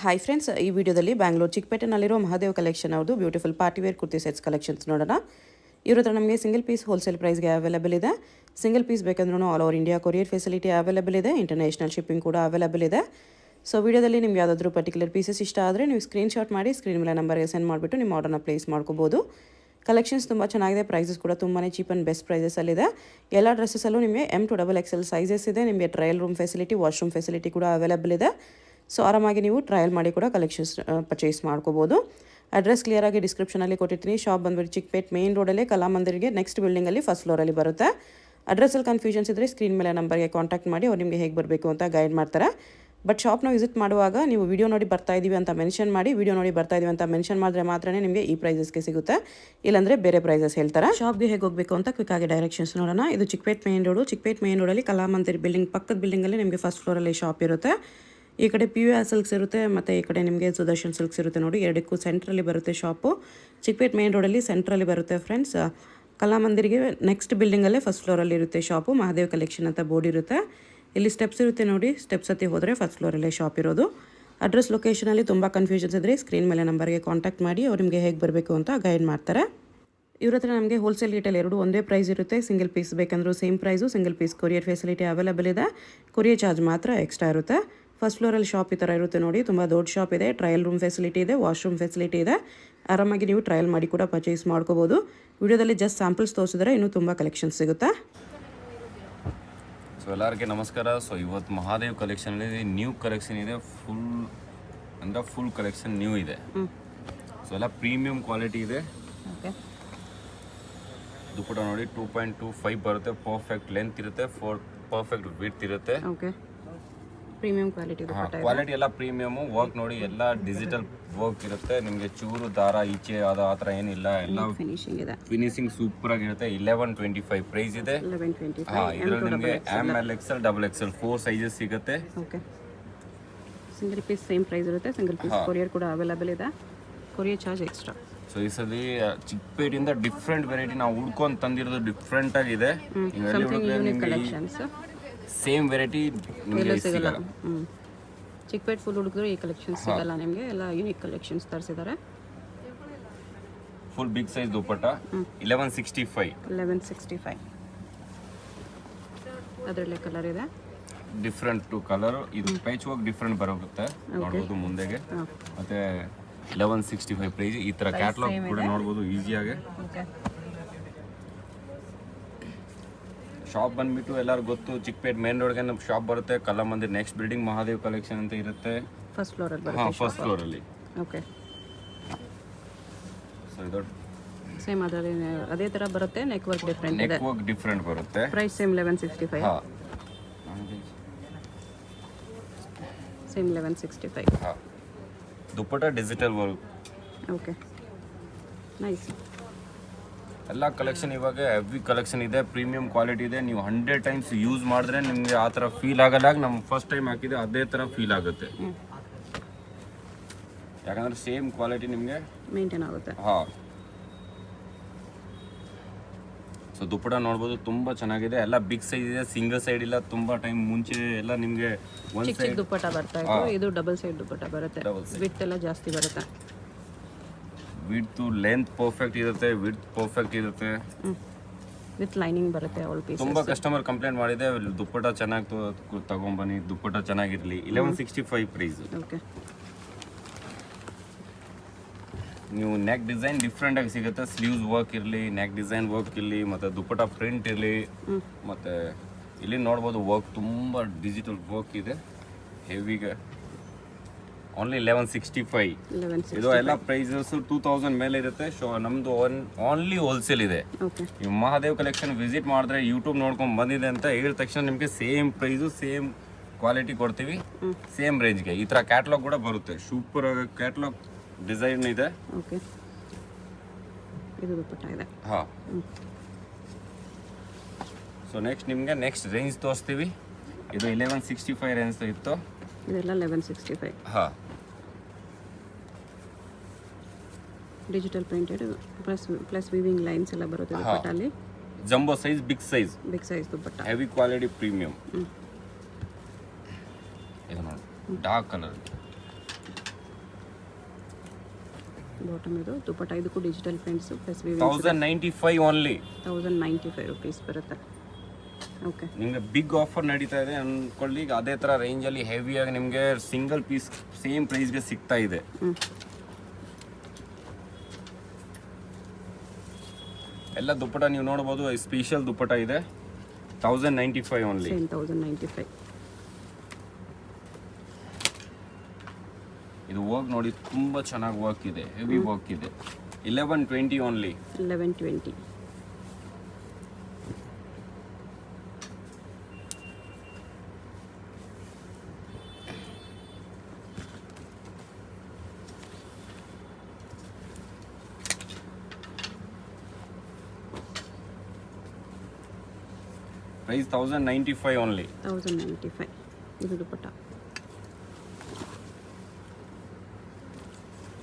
Hi friends, ಈ ವಿಡಿಯೋದಲ್ಲಿ ಬ್ಯಾಂಗ್ಳೂರು ಚಿಕ್ಕಪೇಟೆನಲ್ಲಿರೋ ಮಹಾದೇವ್ ಕಲೆಕ್ಷನ್ ಅವ್ರದ್ದು beautiful party wear kurti sets collections ನೋಡೋಣ. ಇವ್ರ ಹತ್ರ ನಮಗೆ ಸಿಂಗಲ್ ಪೀಸ್ ಹೋಲ್ಸೇಲ್ ಪ್ರೈಸ್ಗೆ ಅವೈಲೇಬಲ್ ಇದೆ. ಸಿಂಗಲ್ ಪೀಸ್ ಬೇಕಂದ್ರೂ all over India courier facility available ಇದೆ. ಇಂಟರ್ನ್ಯಾಷನಲ್ ಶಿಪ್ಪಿಂಗ್ ಕೂಡ ಅವೈಲೇಬಲ್ ಇದೆ. ಸೊ ವಿಡಿಯೋದಲ್ಲಿ ನಿಮ್ಗೆ ಯಾವುದಾದ್ರೂ ಪರ್ಟಿಕ್ಯುಲರ್ ಪೀಸಸ್ ಇಷ್ಟ ಆದರೆ ನೀವು ಸ್ಕ್ರೀನ್ಶಾಟ್ ಮಾಡಿ ಸ್ಕ್ರೀನ್ ಮೇಲೆ ನಂಬರ್ಗೆ ಸೆಂಡ್ ಮಾಡಿಬಿಟ್ಟು ನಿಮ್ಮ ಆರ್ಡರ್ನ ಪ್ಲೇಸ್ ಮಾಡ್ಕೋಬೋದು. ಕಲೆಕ್ಷನ್ಸ್ ತುಂಬ ಚೆನ್ನಾಗಿದೆ. ಪ್ರೈಸಸ್ ಕೂಡ ತುಂಬಾ ಚೀಪ್ ಆ್ಯಂಡ್ ಬೆಸ್ಟ್ ಪ್ರೈಸಸಲ್ಲಿದೆ. ಎಲ್ಲ ಡ್ರೆಸ್ಸಲ್ಲೂ ನಿಮಗೆ M to XXL ಸೈಜಸ್ ಇದೆ. ನಿಮಗೆ trial room facility, washroom facility ಕೂಡ ಅವೈಲೇಬಲ್ ಇದೆ. ಸೊ ಆರಾಮಾಗಿ ನೀವು ಟ್ರಯಲ್ ಮಾಡಿ ಕೂಡ ಕಲೆಕ್ಷನ್ಸ್ ಪರ್ಚೇಸ್ ಮಾಡ್ಕೋಬೋದು. ಅಡ್ರೆಸ್ ಕ್ಲಿಯರಾಗಿ ಡಿಸ್ಕ್ರಿಪ್ಷನಲ್ಲಿ ಕೊಟ್ಟಿರ್ತೀನಿ. ಶಾಪ್ ಬಂದುಬಿಟ್ಟು ಚಿಕ್ಕಪೇಟ್ ಮೇನ್ ರೋಡಲ್ಲಿ ಕಲಾಮಂದಿರಿಗೆ ನೆಕ್ಸ್ಟ್ ಬಿಲ್ಡಿಂಗಲ್ಲಿ ಫಸ್ಟ್ ಫ್ಲೋರಲ್ಲಿ ಬರುತ್ತೆ. ಅಡ್ರೆಸ್ಸಲ್ಲಿ ಕನ್ಫ್ಯೂಷನ್ಸ್ ಇದ್ದರೆ ಸ್ಕ್ರೀನ್ ಮೇಲೆ ನಂಬರ್ಗೆ ಕಾಂಟ್ಯಾಕ್ಟ್ ಮಾಡಿ ಅವ್ರು ನಿಮಗೆ ಹೇಗೆ ಬರಬೇಕು ಅಂತ ಗೈಡ್ ಮಾಡ್ತಾರೆ. ಬಟ್ ಶಾಪ್ನ ವಿಸಿಟ್ ಮಾಡುವಾಗ ನೀವು ವಿಡಿಯೋ ನೋಡಿ ಬರ್ತಾ ಇದ್ದೀವಿ ಅಂತ ಮೆನ್ಷನ್ ಮಾಡಿ. ವಿಡಿಯೋ ನೋಡಿ ಬರ್ತಾ ಇದ್ದೀವಿ ಅಂತ ಮೆನ್ಷನ್ ಮಾಡಿದ್ರೆ ಮಾತ್ರ ನಿಮಗೆ ಈ ಪ್ರೈಸಸ್ಗೆ ಸಿಗುತ್ತೆ, ಇಲ್ಲಾಂದರೆ ಬೇರೆ ಪ್ರೈಸಸ್ ಹೇಳ್ತಾರೆ. ಶಾಪ್ಗೆ ಹೇಗೆ ಹೋಗಬೇಕು ಅಂತ ಕ್ವಿಕ್ಕಾಗಿ ಡೈರೆಕ್ಷನ್ಸ್ ನೋಡೋಣ. ಇದು Chickpet main road. Chickpet main ರೋಡಲ್ಲಿ ಕಲಾಮಂದಿರ್ ಬಿಲ್ಡಿಂಗ್ ಪಕ್ಕದ ಬಿಲ್ಡಿಂಗಲ್ಲಿ ನಿಮಗೆ ಫಸ್ಟ್ ಫ್ಲೋರಲ್ಲಿ ಶಾಪ್ ಇರುತ್ತೆ. ಈ ಕಡೆ PVR ಸಿಲ್ಕ್ಸ್ ಇರುತ್ತೆ ಮತ್ತು ಈ ಕಡೆ ನಿಮಗೆ ಸುದರ್ಶನ್ ಸಿಲ್ಕ್ಸ್ ಇರುತ್ತೆ. ನೋಡಿ, ಎರಡಕ್ಕೂ ಸೆಂಟ್ರಲ್ಲಿ ಬರುತ್ತೆ ಶಾಪು. ಚಿಕ್ಕಪೇಟ್ ಮೇನ್ ರೋಡಲ್ಲಿ ಸೆಂಟ್ರಲ್ಲಿ ಬರುತ್ತೆ ಫ್ರೆಂಡ್ಸ್. ಕಲಾಮಂದಿರಿಗೆ ನೆಕ್ಸ್ಟ್ ಬಿಲ್ಡಿಂಗಲ್ಲೇ ಫಸ್ಟ್ ಫ್ಲೋರಲ್ಲಿ ಇರುತ್ತೆ ಶಾಪು. ಮಹಾದೇವ್ ಕಲೆಕ್ಷನ್ ಅಂತ ಬೋರ್ಡ್ ಇರುತ್ತೆ. ಇಲ್ಲಿ ಸ್ಟೆಪ್ಸ್ ಇರುತ್ತೆ ನೋಡಿ, ಸ್ಟೆಪ್ಸ್ ಹತ್ತಿ ಹೋದರೆ ಫಸ್ಟ್ ಫ್ಲೋರಲ್ಲೇ ಶಾಪ್ ಇರೋದು. ಅಡ್ರೆಸ್ ಲೊಕೇಶನಲ್ಲಿ ತುಂಬ ಕನ್ಫ್ಯೂಷನ್ಸ್ ಇದ್ದರೆ ಸ್ಕ್ರೀನ್ ಮೇಲೆ ನಂಬರ್ಗೆ ಕಾಂಟ್ಯಾಕ್ಟ್ ಮಾಡಿ ಅವ್ರು ನಿಮಗೆ ಹೇಗೆ ಬರಬೇಕು ಅಂತ ಗೈಡ್ ಮಾಡ್ತಾರೆ. ಇವ್ರ ಹತ್ರ ನಮಗೆ ಹೋಲ್ಸೇಲ್ ರೇಟಲ್ಲಿ ಎರಡು ಒಂದೇ ಪ್ರೈಸ್ ಇರುತ್ತೆ. ಸಿಂಗಲ್ ಪೀಸ್ ಬೇಕಂದ್ರೂ same price. Single piece courier facility available ಇದೆ. ಕೊರಿಯರ್ ಚಾರ್ಜ್ ಮಾತ್ರ ಎಕ್ಸ್ಟ್ರಾ ಇರುತ್ತೆ. ಫಸ್ಟ್ ಫ್ಲೋರಲ್ಲಿ ಶಾಪ್ ಈ ಥರ ಇರುತ್ತೆ ನೋಡಿ. ತುಂಬ ದೊಡ್ಡ ಶಾಪ್ ಇದೆ. ಟ್ರಯಲ್ ರೂಮ್ ಫೆಸಿಲಿಟಿ ಇದೆ, ವಾಶ್ರೂಮ್ ಫೆಸಿಲಿಟಿ ಇದೆ. ಆರಾಮಾಗಿ ನೀವು ಟ್ರಯಲ್ ಮಾಡಿ ಕೂಡ ಪರ್ಚೇಸ್ ಮಾಡ್ಕೋಬೋದು. ವಿಡಿಯೋದಲ್ಲಿ ಜಸ್ಟ್ ಸ್ಯಾಂಪಲ್ಸ್ ತೋರಿಸಿದ್ರೆ ಇನ್ನೂ ತುಂಬ ಕಲೆಕ್ಷನ್ಸ್ ಸಿಗುತ್ತೆ. ಸೊ ಎಲ್ಲರಿಗೆ ನಮಸ್ಕಾರ. ಸೊ ಇವತ್ತು ಮಹಾದೇವ್ ಕಲೆಕ್ಷನಲ್ಲಿ ನ್ಯೂ ಕಲೆಕ್ಷನ್ ಇದೆ. ಫುಲ್ ಕಲೆಕ್ಷನ್ ನ್ಯೂ ಇದೆ. ಸೊ ಎಲ್ಲ ಪ್ರೀಮಿಯಂ ಕ್ವಾಲಿಟಿ ಇದೆ. ದುಪ್ಪಟ ನೋಡಿ 2.25 ಬರುತ್ತೆ. ಪರ್ಫೆಕ್ಟ್ ಲೆಂತ್ ಇರುತ್ತೆ, ಪರ್ಫೆಕ್ಟ್ ವಿಡ್ತ್ ಇರುತ್ತೆ. ಪ್ರೀಮಿಯಂ ಕ್ವಾಲಿಟಿ ಕ್ವಾಲಿಟಿ ಎಲ್ಲ ಪ್ರೀಮಿಯಮ್. ವರ್ಕ್ ನೋಡಿ, ಎಲ್ಲ ಡಿಜಿಟಲ್ ವರ್ಕ್ ಇರುತ್ತೆ. ನಿಮಗೆ ಚೂರು ದಾರ ಈಚೆ ಆ ಥರ ಏನಿಲ್ಲ. ಎಲ್ಲ ಫಿನಿಶಿಂಗ್ ಇದೆ. ಫಿನಿಶಿಂಗ್ ಸೂಪರ್ ಆಗಿರುತ್ತೆ. 1125 ಪ್ರೈಸ್ ಇದೆ. ಇದರಲ್ಲಿ ನಿಮಗೆ ML XL XXL 4 ಸೈಜಸ್ ಸಿಗುತ್ತೆ. Okay, single piece same price ಇರುತ್ತೆ. ಸಿಂಗಲ್ ಪೀಸ್ ಕೊರಿಯರ್ ಕೂಡ ಅವೈಲೇಬಲ್ ಇದೆ. Courier charge extra. ಸೊ ಈ ಸಲ ಚಿಕ್ಕಪೇಟಿಂದ ಡಿಫ್ರೆಂಟ್ ವೆರೈಟಿ ನಾವು ಹುಡ್ಕೊಂಡು ತಂದಿರೋದು ಡಿಫ್ರೆಂಟ್ ಆಗಿದೆ. ಸೇಮ್ ವೆರೈಟಿ ನಿಮಗೆ ಸಿಗಲ್ಲ. ಚಿಕ್ಕಪೇಟ್ ಫುಲ್ ಹುಡುಗರು ಈ ಕಲೆಕ್ಷನ್ಸ್ ಸಿಗಲ್ಲ ನಿಮಗೆ. ಎಲ್ಲ ಯೂನಿಕ್ ಕಲೆಕ್ಷನ್ಸ್ ತರಿಸಿದ್ದಾರೆ. Full big size dupatta 1165. ಅದರಲ್ಲೇ ಕಲರ್ ಇದೆ, ಡಿಫ್ರೆಂಟ್ ಟು ಕಲರ್. ಇದು ಪೈಚ್ ವರ್ಕ್ ಡಿಫ್ರೆಂಟ್ ಬರುತ್ತೆ ನೋಡ್ಬೋದು ಮುಂದೆಗೆ. ಮತ್ತೆ 1165 ಪ್ರೈಸ್. ಈ ತರ ಕ್ಯಾಟಲಾಗ್ ಕೂಡ ನೋಡ್ಬೋದು ಈಸಿಯಾಗಿ. ಶಾಪ್ ಬಂದ್ಬಿಟ್ಟು ಎಲ್ಲರೂ ಗೊತ್ತು, ಚಿಕ್ಕಪೇಟ್ ಮೇನ್ ರೋಡ್ಗೆ ನಮ್ಮ ಶಾಪ್ ಬರುತ್ತೆ. Kalamandir next building Mahadev collection ಅಂತ ಇರುತ್ತೆ. ಫಸ್ಟ್ ಫ್ಲೋರಲ್ಲಿ ಬರುತ್ತೆ. ಫಸ್ಟ್ ಫ್ಲೋರಲ್ಲಿ. ಓಕೆ, ಸೊ ಇದು ಸೇಮ್ ಅದರಲ್ಲಿ ಅದೇ ತರ ಬರುತ್ತೆ. ನೆಕ್ ವರ್ಕ್ ಡಿಫರೆಂಟ್ ಇದೆ. ನೆಕ್ ವರ್ಕ್ ಡಿಫರೆಂಟ್ ಬರುತ್ತೆ. Price same 1165. Same 1165. Dupatta digital work. Okay, nice. ಎಲ್ಲ ಕಲೆಕ್ಷನ್ ಇವಾಗ ಹೆವಿ ಕಲೆಕ್ಷನ್ ಇದೆ. ಪ್ರೀಮಿಯಂ ಕ್ವಾಲಿಟಿ ಇದೆ. ನೀವು 100 ಟೈಮ್ಸ್ ಯೂಸ್ ಮಾಡಿದ್ರೆ ನಿಮಗೆ ಆ ಥರ ಫೀಲ್ ಆಗಲ್ಲ. ನಮ್ಮ ಫಸ್ಟ್ ಟೈಮ್ ಹಾಕಿದೆ ಅದೇ ಥರ ಫೀಲ್ ಆಗುತ್ತೆ. ಯಾಕಂದ್ರೆ ಸೇಮ್ ಕ್ವಾಲಿಟಿ ನಿಮಗೆ ಮೇಂಟೈನ್ ಆಗುತ್ತೆ. ಸೊ ದುಪ್ಪಟ ನೋಡ್ಬೋದು, ತುಂಬ ಚೆನ್ನಾಗಿದೆ. ಎಲ್ಲ ಬಿಗ್ ಸೈಜ್ ಇದೆ, ಸಿಂಗಲ್ ಸೈಡ್ ಇಲ್ಲ. ತುಂಬ ಟೈಮ್ ಮುಂಚೆ ಎಲ್ಲ ನಿಮಗೆ ಒಂದು ಸೈಡ್ ದುಪ್ಪಟ ಬರ್ತಾ ಇತ್ತು. ಇದು ಡಬಲ್ ಸೈಡ್ ದುಪ್ಪಟ ಬರುತ್ತೆ. ವಿಡ್ತ್ ಎಲ್ಲ ಜಾಸ್ತಿ ಬರುತ್ತೆ. ವಿಡ್ತ್ ಲೆಂತ್ ಪರ್ಫೆಕ್ಟ್ ಇರುತ್ತೆ, ವಿಡ್ತ್ ಪರ್ಫೆಕ್ಟ್ ಇರುತ್ತೆ. ವಿತ್ ಲೈನಿಂಗ್ ಬರುತ್ತೆ ಆಲ್ ಪೀಸಸ್. ತುಂಬ ಕಸ್ಟಮರ್ ಕಂಪ್ಲೇಂಟ್ ಮಾಡಿದೆ, ದುಪ್ಪಟ ಚೆನ್ನಾಗಿ ತಗೊಂಬನ್ನಿ, ದುಪ್ಪಟ ಚೆನ್ನಾಗಿರಲಿ. 1165 ಪ್ರೈಸ್. ಓಕೆ, ನೀವು ನೆಕ್ ಡಿಸೈನ್ ಡಿಫ್ರೆಂಟ್ ಆಗಿ ಸಿಗುತ್ತೆ. ಸ್ಲೀವ್ಸ್ ವರ್ಕ್ ಇರಲಿ, ನೆಕ್ ಡಿಸೈನ್ ವರ್ಕ್ ಇರಲಿ, ಮತ್ತು ದುಪ್ಪಟ ಪ್ರಿಂಟ್ ಇರಲಿ. ಮತ್ತು ಇಲ್ಲಿ ನೋಡ್ಬೋದು ವರ್ಕ್ ತುಂಬ ಡಿಜಿಟಲ್ ವರ್ಕ್ ಇದೆ ಹೆವಿಗೆ. ಓನ್ಲಿ 1165. ಇದು ಎಲ್ಲ ಪ್ರೈಸಸ್ 2000 ಮೇಲೆ ಇರುತ್ತೆ. ಸೊ ನಮ್ಮದು ಓನ್ಲಿ ಹೋಲ್ಸೇಲ್ ಇದೆ. ನೀವು ಮಹಾದೇವ್ ಕಲೆಕ್ಷನ್ ವಿಸಿಟ್ ಮಾಡಿದ್ರೆ ಯೂಟ್ಯೂಬ್ ನೋಡ್ಕೊಂಡು ಬಂದಿದೆ ಅಂತ ಹೇಳಿದ ತಕ್ಷಣ ನಿಮಗೆ ಸೇಮ್ ಪ್ರೈಸು, ಸೇಮ್ ಕ್ವಾಲಿಟಿ ಕೊಡ್ತೀವಿ, ಸೇಮ್ ರೇಂಜ್ಗೆ. ಈ ಥರ ಕ್ಯಾಟ್ಲಾಗ್ ಕೂಡ ಬರುತ್ತೆ. ಸೂಪರ್ ಕ್ಯಾಟ್ಲಾಗ್ ಡಿಸೈನ್ ಇದೆ. ಓಕೆ, ಇದು ದುಪ್ಪಟ್ಟ ಇದೆ. ಸೊ ನೆಕ್ಸ್ಟ್ ನಿಮಗೆ ನೆಕ್ಸ್ಟ್ ರೇಂಜ್ ತೋರಿಸ್ತೀವಿ. ಇದು 1165 ರೇಂಜ್ ಇತ್ತು. ಇದೆಲ್ಲ 1165. Digital printed plus weaving lines ಎಲ್ಲ ಬರುತ್ತೆ ದುಪ್ಪಟ್ಟಲ್ಲಿ. Jumbo size, big size dupatta. Heavy quality premium. ಇದು ನೋಡಿ, ಡಾರ್ಕ್ ಕಲರ್. ಬಾಟಮ್ ಇದು ದುಪ್ಪಟ್ಟ, ಇದಕ್ಕೂ digital prints plus 1095 only. 1095 rupees ಬರುತ್ತೆ. ಓಕೆ, ನಿಮಗೆ ಬಿಗ್ ಆಫರ್ ನಡೀತಾ ಇದೆ ಅಂದ್ಕೊಳ್ಳಿ. ಈಗ ಅದೇ ಥರ ರೇಂಜಲ್ಲಿ ಹೆವಿಯಾಗಿ ನಿಮಗೆ ಸಿಂಗಲ್ ಪೀಸ್ ಸೇಮ್ ಪ್ರೈಸ್ಗೆ ಸಿಗ್ತಾ ಇದೆ. ಎಲ್ಲ ದುಪ್ಪಟ ನೀವು ನೋಡ್ಬೋದು, ಸ್ಪೆಷಲ್ ದುಪ್ಪಟ ಇದೆ. 1095 ಓನ್ಲಿ. 1095. ಇದು ವರ್ಕ್ ನೋಡಿ ತುಂಬ ಚೆನ್ನಾಗಿ ವರ್ಕ್ ಇದೆ, ಹೆವಿ ವರ್ಕ್ ಇದೆ. 1120 ಓನ್ಲಿ. 1120. Price 1095 only. 1095. ಇದು ದುಪ್ಪಟ್ಟ.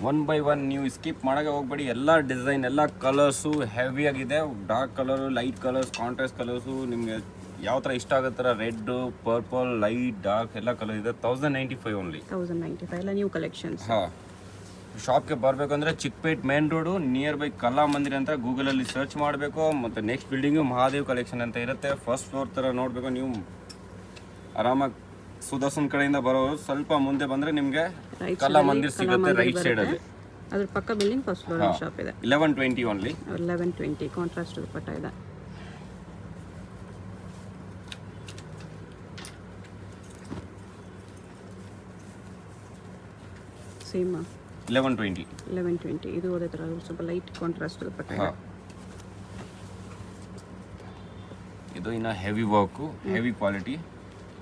1 by 1 ನೀವು ಸ್ಕಿಪ್ ಮಾಡೋಕೆ ಹೋಗ್ಬೇಡಿ. ಎಲ್ಲ ಡಿಸೈನ್, ಎಲ್ಲ ಕಲರ್ಸು ಹೆವಿ ಆಗಿದೆ. Dark colour, light colours, contrast colours, ನಿಮಗೆ ಯಾವ ಥರ ಇಷ್ಟ ಆಗೋ ಥರ ರೆಡ್, ಪರ್ಪಲ್, ಲೈಟ್, ಡಾರ್ಕ್ ಎಲ್ಲ ಕಲರ್ ಇದೆ. 1095 ಓನ್ಲಿ. 1095 ಎಲ್ಲ ನ್ಯೂ ಕಲೆಕ್ಷನ್ಸ್. ಹಾಂ, ಶಾಪ್ಗೆ ಬರಬೇಕಂದ್ರೆ Chickpet main road near by ಕಲಾ ಮಂದಿರ ಅಂತ ಗೂಗಲಲ್ಲಿ ಸರ್ಚ್ ಮಾಡಬೇಕು. ಮತ್ತು ನೆಕ್ಸ್ಟ್ ಬಿಲ್ಡಿಂಗು ಮಹಾದೇವ್ ಕಲೆಕ್ಷನ್ ಅಂತ ಇರುತ್ತೆ. ಫಸ್ಟ್ ಫ್ಲೋರ್ ಥರ ನೋಡಬೇಕು. ನೀವು ಆರಾಮಾಗಿ ಸುದರ್ಶನ್ ಕಡೆಯಿಂದ ಬರೋರು ಸ್ವಲ್ಪ ಮುಂದೆ ಬಂದರೆ ನಿಮಗೆ ಕಲಾ ಮಂದಿರ್ ಸಿಗುತ್ತೆ ರೈಟ್ ಸೈಡಲ್ಲಿ. ಅದ್ರ ಪಕ್ಕ ಬಿಲ್ಡಿಂಗ್ ಫಸ್ಟ್ ಫ್ಲೋರ್ ಶಾಪ್ ಇದೆ. 1120 ಓನ್ಲಿ. 1120 ಕಾಂಟ್ರಾಸ್ಟ್ ದುಪ್ಪಟ್ಟ ಇದೆ. ಸೇಮ್ 1120. ಇದು ಅದೇ ಥರ ಸ್ವಲ್ಪ ಲೈಟ್ ಕಾಂಟ್ರಾಸ್ಟ್ ದುಪ್ಪಟ್ಟ ಇದೆ. ಇದು ಇನ್ನು ಹೆವಿ ವರ್ಕು, ಹೆವಿ ಕ್ವಾಲಿಟಿ.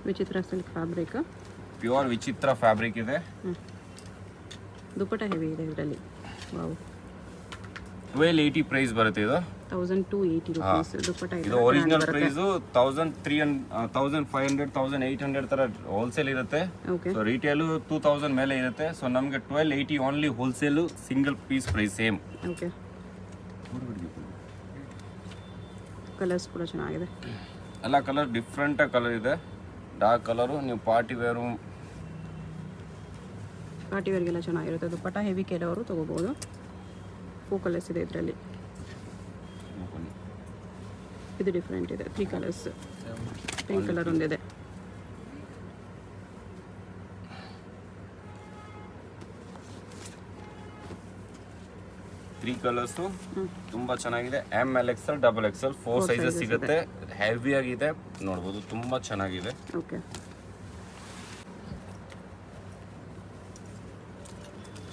ವಿಚಿತ್ರ ಸಿಲ್ಕ್ ಫ್ಯಾಬ್ರಿಕ್, ಪ್ಯೂರ್ ವಿಚಿತ್ರ ಫ್ಯಾಬ್ರಿಕ್ ಇದೆ. ದುಪ್ಪಟ್ಟ ಹೆವಿ ಇದೆ ಇದರಲ್ಲಿ. ವಾವ್, 1280 ಪ್ರೈಸ್ ಬರುತ್ತೆ. ಇದು 1280 ರುಪೀಸ್ ದುಪ್ಪಟ್ಟ ಇದೆ. ಇದು ಒರಿಜಿನಲ್ ಪ್ರೈಸು 1300, 1500, 1800 ತರ ಹೋಲ್ಸೇಲ್ ಇರುತ್ತೆ. ಓಕೆ, ಸೊ ರಿಟೇಲು 2000 ಮೇಲೆ ಇರುತ್ತೆ. ಸೊ ನಮಗೆ 1280 only wholesale, single piece price same. Okay, colours ಕೂಡ ಚೆನ್ನಾಗಿದೆ. ಎಲ್ಲ ಕಲರ್ ಡಿಫ್ರೆಂಟ್ ಕಲರ್ ಇದೆ. ಡಾರ್ಕ್ ಕಲರು, ನೀವು ಪಾರ್ಟಿ ವೇರ್ಗೆಲ್ಲ ಚೆನ್ನಾಗಿರುತ್ತೆ. ದುಪ್ಪಟ್ಟ ಹೆವಿ ಕೆಲವರು ತೊಗೋಬೋದು. 4 ಕಲರ್ಸ್ ಇದೆ ಇದರಲ್ಲಿ. ಇದು ಡಿಫ್ರೆಂಟ್ ಇದೆ. 3 ಕಲರ್ಸ್. ಪಿಂಕ್ ಕಲರ್ ಒಂದಿದೆ. ತ್ರೀ ಕಲರ್ಸು ತುಂಬ ಚೆನ್ನಾಗಿದೆ. ML XL, XXL 4 ಸೈಜಸ್ ಸಿಗುತ್ತೆ. ಹೆವಿ ಆಗಿದೆ, ನೋಡ್ಬೋದು, ತುಂಬ ಚೆನ್ನಾಗಿದೆ. ಓಕೆ,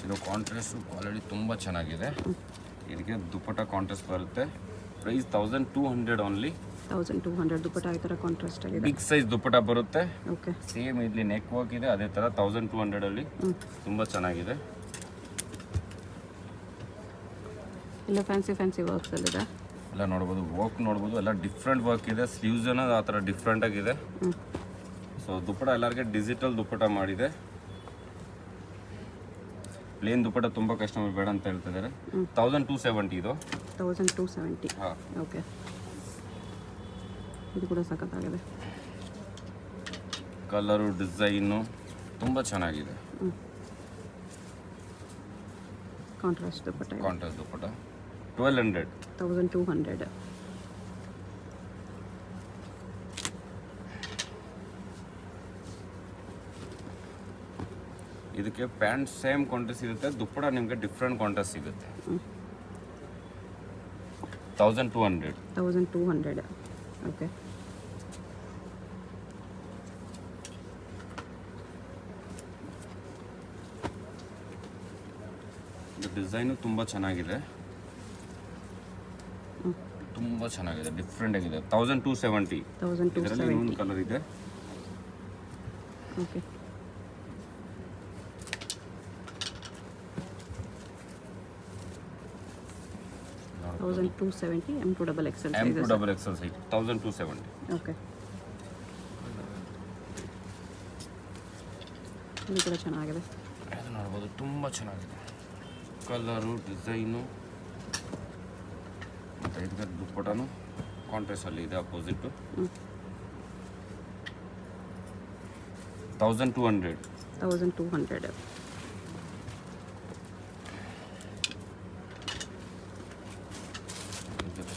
ಇದು ಕಾಂಟ್ರಾಸ್ಟ್ ಕ್ವಾಲಿಟಿ ತುಂಬ ಚೆನ್ನಾಗಿದೆ. ಇದಕ್ಕೆ ದುಪ್ಪಟ್ಟ ಕಾಂಟ್ರಾಸ್ಟ್ ಬರುತ್ತೆ. Price 1200 only. 1200 ದುಪ್ಪಟ್ಟ ಈ ಥರ ಕಾಂಟ್ರಾಸ್ಟ್ ಆಗಿದೆ. ಬಿಗ್ ಸೈಜ್ ದುಪ್ಪಟ್ಟ ಬರುತ್ತೆ. ಓಕೆ, ಸೇಮ್ ಇಲ್ಲಿ ನೆಕ್ ವರ್ಕ್ ಇದೆ ಅದೇ ಥರ 1200 ಅಲ್ಲಿ. ತುಂಬ ಚೆನ್ನಾಗಿದೆ. ಎಲ್ಲ ಫ್ಯಾನ್ಸಿ ವರ್ಕ್ಸ್ ಅಲ್ಲಿದೆ. ಎಲ್ಲ ನೋಡ್ಬೋದು, ವರ್ಕ್ ನೋಡ್ಬೋದು, ಎಲ್ಲ ಡಿಫ್ರೆಂಟ್ ವರ್ಕ್ ಇದೆ. ಸ್ಲೀವ್ಸ್ ಅನ್ನೋದು ಆ ಥರ ಡಿಫ್ರೆಂಟ್ ಆಗಿದೆ. ಸೊ ದುಪ್ಪಟ್ಟ ಎಲ್ಲರಿಗೆ ಡಿಜಿಟಲ್ ದುಪ್ಪಟ್ಟ ಮಾಡಿದೆ. ಪ್ಲೇನ್ ದುಪ್ಪಟ್ಟ ತುಂಬ ಕಸ್ಟಮರ್ ಬೇಡ ಅಂತ ಹೇಳ್ತಿದ್ದಾರೆ. 1270 ಇದು. 1270. ಹಾಂ, ಓಕೆ, ಇದು ಕೂಡ ಸಖತ್ತಾಗಿದೆ. ಕಲರು, ಡಿಸೈನು ತುಂಬ ಚೆನ್ನಾಗಿದೆ. ಕಾಂಟ್ರಾಸ್ಟ್ ದುಪ್ಪಟ್ಟ. 1200. 1200. ಇದಕ್ಕೆ ಪ್ಯಾಂಟ್ ಸೇಮ್ ಕಾಂಟ್ರಾಸ್ಟ್ ಸಿಗುತ್ತೆ. ದುಪ್ಪಟ್ಟ ನಿಮಗೆ ಡಿಫ್ರೆಂಟ್ ಕಾಂಟ್ರಾಸ್ಟ್ ಸಿಗುತ್ತೆ. 1200. 1200. ಓಕೆ, ಡಿಸೈನು ತುಂಬ ಚೆನ್ನಾಗಿದೆ. ಡಿಫ್ರೆಂಟ್ ಆಗಿದೆ. 1270. ಇದರಲ್ಲಿ ಇನ್ನೊಂದು ಕಲರ್ ಇದೆ. ಓಕೆ, 1270. M2XXL size 1270. ಓಕೆ, ಇದು ಕೂಡ ಚೆನ್ನಾಗಿದೆ. ಇದು ನೋಡ್ಬೋದು, ತುಂಬ ಚೆನ್ನಾಗಿದೆ. ಕಲರು, ಡಿಸೈನು ಮತ್ತು ಇದಕ್ಕೆ ದುಪ್ಪಟನು ಕಾಂಟ್ರಾಸ್ಟಲ್ಲಿ ಇದೆ ಅಪೋಸಿಟ್ಟು. 1200. 1200.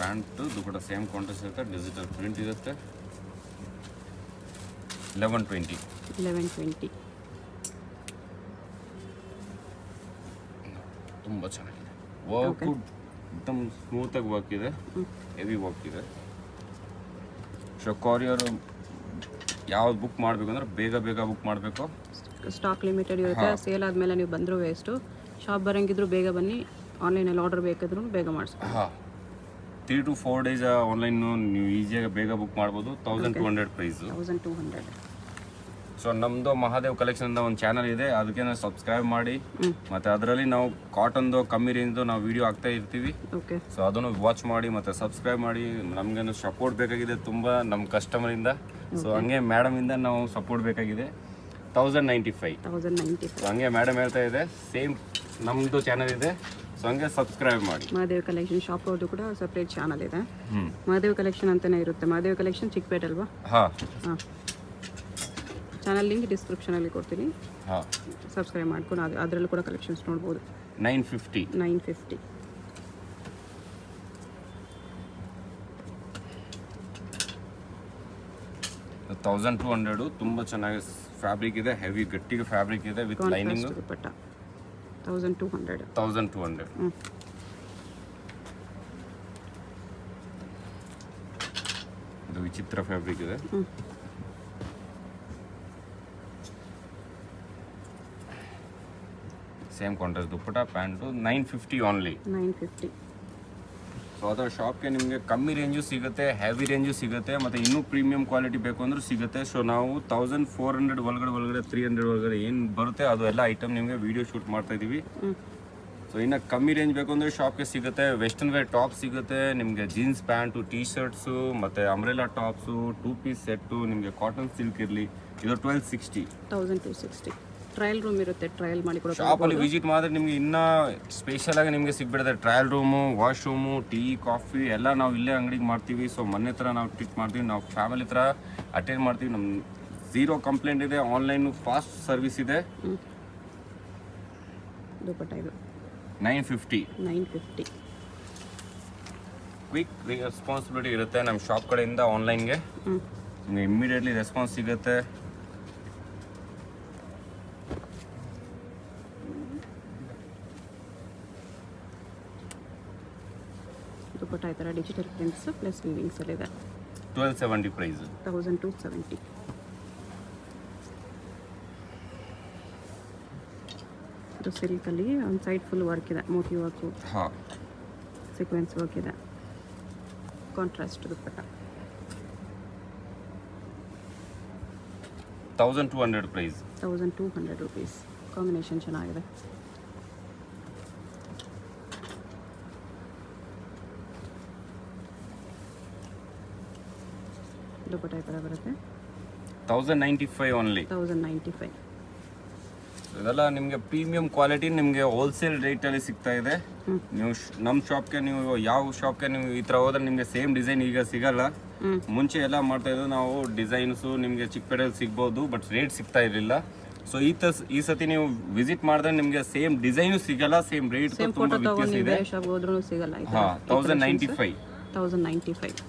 ಪ್ಯಾಂಟು ದುಪ್ಪಟ್ಟ ಸೇಮ್ ಕಾಂಟ್ರಾಸ್ಟ್ ಇರುತ್ತೆ, ಡಿಜಿಟಲ್ ಪ್ರಿಂಟ್ ಇರುತ್ತೆ. 1120. 1120. ತುಂಬ ಚೆನ್ನಾಗಿದೆ ವರ್ಕು, एकदम ಸ್ಮೂತಾಗಿ ವರ್ಕ್ ಇದೆ, ಹೆವಿ ವರ್ಕ್ ಇದೆ. ಸೊ ಕೊರಿಯರ್ ಯಾವ್ದು ಬುಕ್ ಮಾಡಬೇಕು ಅಂದ್ರೆ ಬೇಗ ಬುಕ್ ಮಾಡಬೇಕು. ಸ್ಟಾಕ್ ಲಿಮಿಟೆಡ್ ಇರುತ್ತೆ. ಸೇಲ್ ಆದಮೇಲೆ ನೀವು ಬಂದರೂ ವೇಸ್ಟು. ಶಾಪ್ ಬರೋಂಗಿದ್ರು ಬೇಗ ಬನ್ನಿ. ಆನ್ಲೈನಲ್ಲಿ ಆರ್ಡರ್ ಬೇಕಾದ್ರೂ ಬೇಗ ಮಾಡಿಸ್ಬೋದು. ಹಾಂ, 3 to 4 days ಆನ್ಲೈನು ನೀವು ಈಸಿಯಾಗಿ ಬೇಗ ಬುಕ್ ಮಾಡ್ಬೋದು. 1200 ಪ್ರೈಸು. 1200. ಸೊ ನಮ್ಮದು ಮಹಾದೇವ್ ಕಲೆಕ್ಷನ್ ಅಂತ ಒಂದು ಚಾನಲ್ ಇದೆ, ಅದಕ್ಕೆ ನಾವು ಸಬ್ಸ್ಕ್ರೈಬ್ ಮಾಡಿ. ಮತ್ತು ಅದರಲ್ಲಿ ನಾವು ಕಾಟನ್ದು ಕಮ್ಮಿ ರೇಂಜ್ದು ನಾವು ವಿಡಿಯೋ ಹಾಕ್ತಾ ಇರ್ತೀವಿ. ಓಕೆ. ಸೊ ಅದನ್ನು ವಾಚ್ ಮಾಡಿ ಮತ್ತು ಸಬ್ಸ್ಕ್ರೈಬ್ ಮಾಡಿ. ನಮಗೇನು ಸಪೋರ್ಟ್ ಬೇಕಾಗಿದೆ ತುಂಬ ನಮ್ಮ ಕಸ್ಟಮರಿಂದ. ಸೊ ಹಂಗೆ ಮೇಡಮಿಂದ ನಾವು ಸಪೋರ್ಟ್ ಬೇಕಾಗಿದೆ. 1095. 1095. ಸೊ ಹಂಗೆ ಮೇಡಮ್ ಹೇಳ್ತಾ ಇದೆ, ಸೇಮ್ ನಮ್ಮದು ಚಾನಲ್ ಇದೆ. ಸೊ ಹಂಗೆ ಸಬ್ಸ್ಕ್ರೈಬ್ ಮಾಡಿ. ಮಹಾದೇವ್ ಕಲೆಕ್ಷನ್ ಶಾಪ್ ಅವ್ರದ್ದು ಕೂಡ ಸಪ್ರೇಟ್ ಚಾನಲ್ ಇದೆ. ಮಹಾದೇವ್ ಕಲೆಕ್ಷನ್ ಅಂತಲೇ ಇರುತ್ತೆ. ಮಹಾದೇವ್ ಕಲೆಕ್ಷನ್ ಚಿಕ್ಕಪೇಟೆ ಅಲ್ವಾ? ಹಾಂ ಹಾಂ. ಚಾನಲ್ ಲಿಂಕ್ ಡಿಸ್ಕ್ರಿಪ್ಷನಲ್ಲಿ ಕೊಡ್ತೀನಿ. ಹಾಂ, ಸಬ್ಸ್ಕ್ರೈಬ್ ಮಾಡ್ಕೊಂಡು ಅದರಲ್ಲೂ ಕೂಡ ಕಲೆಕ್ಷನ್ಸ್ ನೋಡ್ಬೋದು. 950. 950. $1200. ತುಂಬ ಚೆನ್ನಾಗಿ ಫ್ಯಾಬ್ರಿಕ್ ಇದೆ, ಹೆವಿ ಗಟ್ಟಿಗೆ ಫ್ಯಾಬ್ರಿಕ್ ಇದೆ ವಿತ್ ಲೈನಿಂಗ್. ದುಪ್ಪಟ್ಟ 1200. 1200. ಇದು ವಿಚಿತ್ರ ಫ್ಯಾಬ್ರಿಕ್ ಇದೆ. ಸೇಮ್ ಕಾಂಟ್ರಾಸ್ಟ್ ದುಪ್ಪಟ್ಟ, ಪ್ಯಾಂಟು 950 ಓನ್ಲಿ. 950. ಸೊ ಅದರ ಶಾಪ್ಗೆ ನಿಮಗೆ ಕಮ್ಮಿ ರೇಂಜು ಸಿಗುತ್ತೆ, ಹೆವಿ ರೇಂಜು ಸಿಗುತ್ತೆ, ಮತ್ತು ಇನ್ನೂ ಪ್ರೀಮಿಯಂ ಕ್ವಾಲಿಟಿ ಬೇಕು ಅಂದರೂ ಸಿಗುತ್ತೆ. ಸೊ ನಾವು 1400 ಒಳಗಡೆ 300 ಒಳಗಡೆ ಏನು ಬರುತ್ತೆ ಅದು ಎಲ್ಲ ಐಟಮ್ ನಿಮಗೆ ವಿಡಿಯೋ ಶೂಟ್ ಮಾಡ್ತಾ ಇದ್ದೀವಿ. ಸೊ ಇನ್ನು ಕಮ್ಮಿ ರೇಂಜ್ ಬೇಕು ಅಂದರೆ ಶಾಪ್ಗೆ ಸಿಗುತ್ತೆ. ವೆಸ್ಟರ್ನ್ ವೇರ್ ಟಾಪ್ ಸಿಗುತ್ತೆ ನಿಮಗೆ, ಜೀನ್ಸ್ ಪ್ಯಾಂಟು, ಟೀ ಶರ್ಟ್ಸು, ಮತ್ತು ಅಂಬ್ರೆಲಾ ಟಾಪ್ಸು, 2 ಪೀಸ್ ಸೆಟ್ಟು, ನಿಮಗೆ ಕಾಟನ್ ಸಿಲ್ಕ್ ಇರಲಿ. ಇದು 1260. 1260. ಟ್ರಯಲ್ ರೂಮ್ ಇರುತ್ತೆ, ಟ್ರಯಲ್ ಮಾಡಿ ಕೊಡೋದು. ಶಾಪಲ್ಲಿ ವಿಸಿಟ್ ಮಾಡಿದ್ರೆ ನಿಮಗೆ ಇನ್ನೂ ಸ್ಪೆಷಲಾಗಿ ನಿಮಗೆ ಸಿಗ್ಬಿಡುತ್ತೆ. Trial room, washroom, tea, coffee ಎಲ್ಲ ನಾವು ಇಲ್ಲೇ ಅಂಗಡಿಗೆ ಮಾಡ್ತೀವಿ. ಸೊ ಮನೆ ಹತ್ರ ನಾವು ಟ್ರೀಟ್ ಮಾಡ್ತೀವಿ, ನಾವು ಫ್ಯಾಮಿಲಿ ಹತ್ರ ಅಟೆಂಡ್ ಮಾಡ್ತೀವಿ. ನಮ್ಮ 0 ಕಂಪ್ಲೇಂಟ್ ಇದೆ. ಆನ್ಲೈನು ಫಾಸ್ಟ್ ಸರ್ವಿಸ್ ಇದೆ. ದುಪ್ಪಟ್ಟ ಇದು 950. 950. ಕ್ವಿಕ್ ರೆಸ್ಪಾನ್ಸಿಬಿಲಿಟಿ ಇರುತ್ತೆ ನಮ್ಮ ಶಾಪ್ ಕಡೆಯಿಂದ ಆನ್ಲೈನ್ಗೆ. ನಿಮಗೆ ಇಮ್ಮಿಡಿಯೇಟ್ಲಿ ರೆಸ್ಪಾನ್ಸ್ ಸಿಗುತ್ತೆ. ದುಪ್ಪಟ್ಟ ಈ ಥರ ಡಿಜಿಟಲ್ ಪ್ರಿಂಟ್ಸ್ ಪ್ಲಸ್ ವಿವಿಂಗ್ಸ್ ಅಲ್ಲಿ ಇದೆ. 1270 ಪ್ರೈಸ್. 1270. ಇದು ಸಿಲ್ಕಲ್ಲಿ ಒಂದು ಸೈಡ್ ಫುಲ್ ವರ್ಕ್ ಇದೆ, ಮೋತಿ ವರ್ಕು, ಹಾಂ, ಸೀಕ್ವೆನ್ಸ್ ವರ್ಕ್ ಇದೆ. ಕಾಂಟ್ರಾಸ್ಟ್ ದುಪ್ಪಟ್ಟ 1200 ಪ್ರೈಸ್. 1200 rupees. ಕಾಂಬಿನೇಷನ್ ಚೆನ್ನಾಗಿದೆ. ದುಪ್ಪಟ್ಟ ಈ ಥರ ಬರುತ್ತೆ. 1095 ಓನ್ಲಿ. 1095. ಇದೆಲ್ಲ ನಿಮಗೆ ಪ್ರೀಮಿಯಂ ಕ್ವಾಲಿಟಿ ನಿಮಗೆ ಹೋಲ್ಸೇಲ್ ರೇಟಲ್ಲಿ ಸಿಗ್ತಾ ಇದೆ. ನೀವು ನಮ್ಮ ಶಾಪ್ಗೆ, ನೀವು ಯಾವ ಶಾಪ್ಗೆ ನೀವು ಈ ಥರ ಹೋದ್ರೆ ನಿಮಗೆ ಸೇಮ್ ಡಿಸೈನ್ ಈಗ ಸಿಗಲ್ಲ. ಮುಂಚೆ ಎಲ್ಲ ಮಾಡ್ತಾ ಇದ್ದು ನಾವು ಡಿಸೈನ್ಸು ನಿಮಗೆ ಚಿಕ್ಕಪೇಟೆಯಲ್ಲಿ ಸಿಗ್ಬೋದು, ಬಟ್ ರೇಟ್ ಸಿಗ್ತಾ ಇರಲಿಲ್ಲ. ಸೊ ಈ ಸತಿ ನೀವು ವಿಸಿಟ್ ಮಾಡಿದ್ರೆ ನಿಮಗೆ ಸೇಮ್ ಡಿಸೈನು ಸಿಗಲ್ಲ, ಸೇಮ್ ರೇಟ್ ತುಂಬ ವ್ಯತ್ಯಾಸ ಇದೆ. ಶಾಪ್ ಹೋದ್ರೂ ಸಿಗಲ್ಲ. ಹಾಂ, 1095. 1095.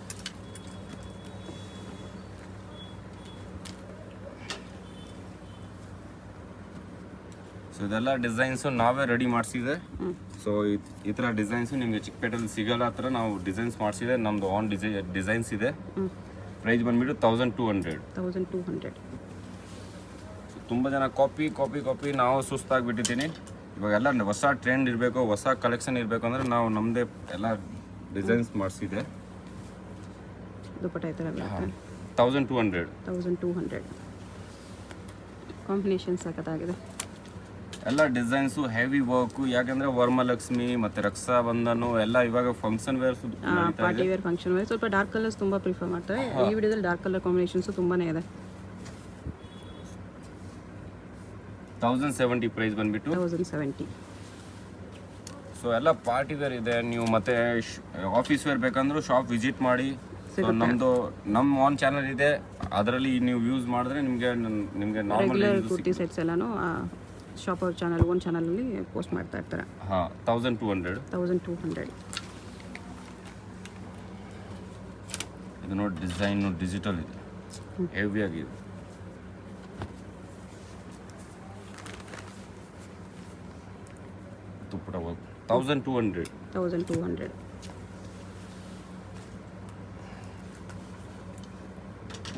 ಸೊ ಇದೆಲ್ಲ ಡಿಸೈನ್ಸು ನಾವೇ ರೆಡಿ ಮಾಡಿಸಿದೆ. ಸೊ ಈ ಥರ ಡಿಸೈನ್ಸು ನಿಮಗೆ ಚಿಕ್ಕಪೇಟೆಯಲ್ಲಿ ಸಿಗಲ್ಲ. ಆ ಥರ ನಾವು ಡಿಸೈನ್ಸ್ ಮಾಡಿಸಿದೆ, ನಮ್ಮದು ಆನ್ ಡಿಸೈನ್ಸ್ ಇದೆ. ಪ್ರೈಸ್ ಬಂದುಬಿಟ್ಟು 1200. 1200. ತುಂಬ ಜನ ಕಾಪಿ ನಾವು ಸುಸ್ತಾಗಿಬಿಟ್ಟಿದ್ದೀನಿ. ಇವಾಗೆಲ್ಲ ಹೊಸ ಟ್ರೆಂಡ್ ಇರಬೇಕು, ಹೊಸ ಕಲೆಕ್ಷನ್ ಇರಬೇಕು ಅಂದರೆ ನಾವು ನಮ್ಮದೇ ಎಲ್ಲ ಡಿಸೈನ್ಸ್ ಮಾಡಿಸಿದೆ. ದುಪ್ಪಟ್ಟ ಈ ಥರ ಬರುತ್ತೆ. 1200. 1200. ಕಾಂಬಿನೇಷನ್ ಸಖತ್ತಾಗಿದೆ. ಎಲ್ಲ ಡಿಸೈನ್ಸು ಹೆವಿ ವರ್ಕು, ಯಾಕಂದರೆ ವರಮಹಾಲಕ್ಷ್ಮಿ ಮತ್ತು ರಕ್ಷಾ ಬಂಧನು ಎಲ್ಲ ಇವಾಗ function wears, party wear, function wear. ಸ್ವಲ್ಪ ಡಾರ್ಕ್ ಕಲರ್ಸ್ ತುಂಬ ಪ್ರಿಫರ್ ಮಾಡ್ತಾರೆ. ಈ ವಿಡಿಯೋದಲ್ಲಿ ಡಾರ್ಕ್ ಕಲರ್ ಕಾಂಬಿನೇಷನ್ಸು ತುಂಬಾ ಇದೆ. 1070 ಪ್ರೈಸ್ ಬಂದುಬಿಟ್ಟು. 1070. ಸೊ ಎಲ್ಲ ಪಾರ್ಟಿ ವೇರ್ ಇದೆ. ನೀವು ಮತ್ತೆ ಆಫೀಸ್ ವೇರ್ ಬೇಕಂದ್ರೂ ಶಾಪ್ ವಿಸಿಟ್ ಮಾಡಿ. ಸೊ ನಮ್ಮ ಆನ್ ಚಾನಲ್ ಇದೆ, ಅದರಲ್ಲಿ ನೀವು ಯೂಸ್ ಮಾಡಿದ್ರೆ ನಿಮಗೆ ನಾರ್ಮಲ್ ಕುರ್ತಿ ಸೆಟ್ಸ್ ಎಲ್ಲಾನು ಶಾಪ್ ಅವ್ರ ಚಾನಲ್, ಓನ್ ಚಾನಲಲ್ಲಿ ಪೋಸ್ಟ್ ಮಾಡ್ತಾ ಇರ್ತಾರೆ. ಹಾಂ, 1200. 1200. ಇದು ನೋಡಿ ಡಿಸೈನು ಡಿಜಿಟಲ್ ಇದೆ, ಹೆವಿ ಆಗಿದೆ. ದುಪ್ಪಟ ವರ್ಕ್ 1200. 1200.